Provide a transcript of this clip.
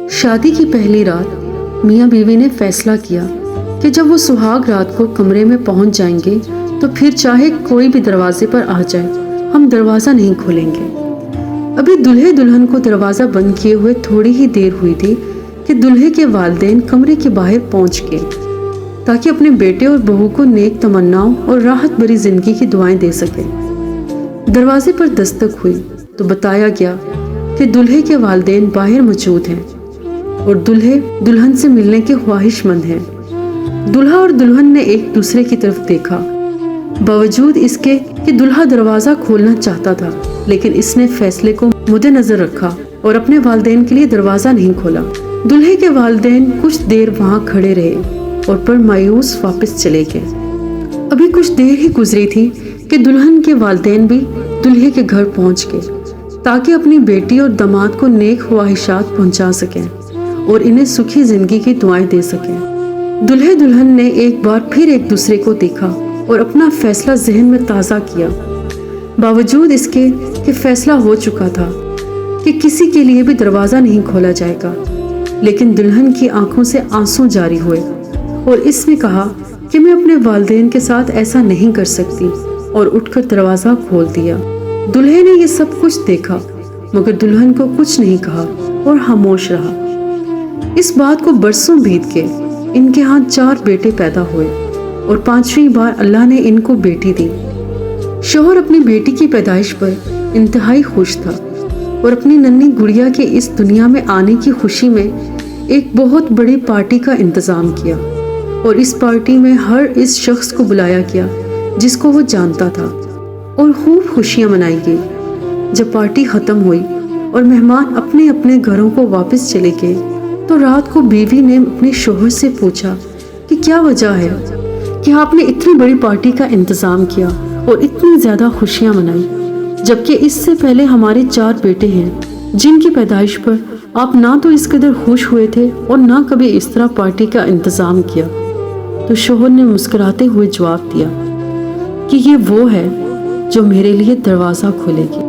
شادی کی پہلی رات میاں بیوی نے فیصلہ کیا کہ جب وہ سہاگ رات کو کمرے میں پہنچ جائیں گے تو پھر چاہے کوئی بھی دروازے پر آ جائے ہم دروازہ نہیں کھولیں گے۔ ابھی دلہے دلہن کو دروازہ بند کیے ہوئے تھوڑی ہی دیر ہوئی تھی کہ دلہے کے والدین کمرے کے باہر پہنچ گئے تاکہ اپنے بیٹے اور بہو کو نیک تمناؤں اور راحت بھری زندگی کی دعائیں دے سکیں۔ دروازے پر دستک ہوئی تو بتایا گیا کہ دلہے کے والدین باہر موجود ہیں اور دلہے دلہن سے ملنے کے خواہش مند ہیں۔ دلہا اور دلہن نے ایک دوسرے کی طرف دیکھا، باوجود اس کے کہ دلہا دروازہ کھولنا چاہتا تھا، لیکن اس نے فیصلے کو مد نظر رکھا اور اپنے والدین کے لیے دروازہ نہیں کھولا۔ دلہے کے والدین کچھ دیر وہاں کھڑے رہے اور پر مایوس واپس چلے گئے۔ ابھی کچھ دیر ہی گزری تھی کہ دلہن کے والدین بھی دلہے کے گھر پہنچ گئے تاکہ اپنی بیٹی اور داماد کو نیک خواہشات پہنچا سکیں اور انہیں سکھی زندگی کی دعائیں دے سکیں۔ دلہے دلہن نے ایک بار پھر ایک دوسرے کو دیکھا اور اپنا فیصلہ ذہن میں تازہ کیا، باوجود اس کے کہ فیصلہ ہو چکا تھا کہ کسی کے لیے بھی دروازہ نہیں کھولا جائے گا۔ لیکن دلہن کی آنکھوں سے آنسو جاری ہوئے اور اس نے کہا کہ میں اپنے والدین کے ساتھ ایسا نہیں کر سکتی، اور اٹھ کر دروازہ کھول دیا۔ دلہے نے یہ سب کچھ دیکھا مگر دلہن کو کچھ نہیں کہا اور خاموش رہا۔ اس بات کو برسوں بیت گئے۔ ان کے ہاں 4 بیٹے پیدا ہوئے اور 5ویں بار اللہ نے ان کو بیٹی دی۔ شوہر اپنی بیٹی کی پیدائش پر انتہائی خوش تھا اور اپنی ننھی گڑیا کے اس دنیا میں آنے کی خوشی میں ایک بہت بڑی پارٹی کا انتظام کیا، اور اس پارٹی میں ہر اس شخص کو بلایا گیا جس کو وہ جانتا تھا، اور خوب خوشیاں منائی گئی۔ جب پارٹی ختم ہوئی اور مہمان اپنے اپنے گھروں کو واپس چلے گئے تو رات کو بیوی نے اپنے شوہر سے پوچھا کہ کیا وجہ ہے کہ آپ نے اتنی بڑی پارٹی کا انتظام کیا اور اتنی زیادہ خوشیاں منائی، جبکہ اس سے پہلے ہمارے 4 بیٹے ہیں جن کی پیدائش پر آپ نہ تو اس قدر خوش ہوئے تھے اور نہ کبھی اس طرح پارٹی کا انتظام کیا۔ تو شوہر نے مسکراتے ہوئے جواب دیا کہ یہ وہ ہے جو میرے لیے دروازہ کھولے گی۔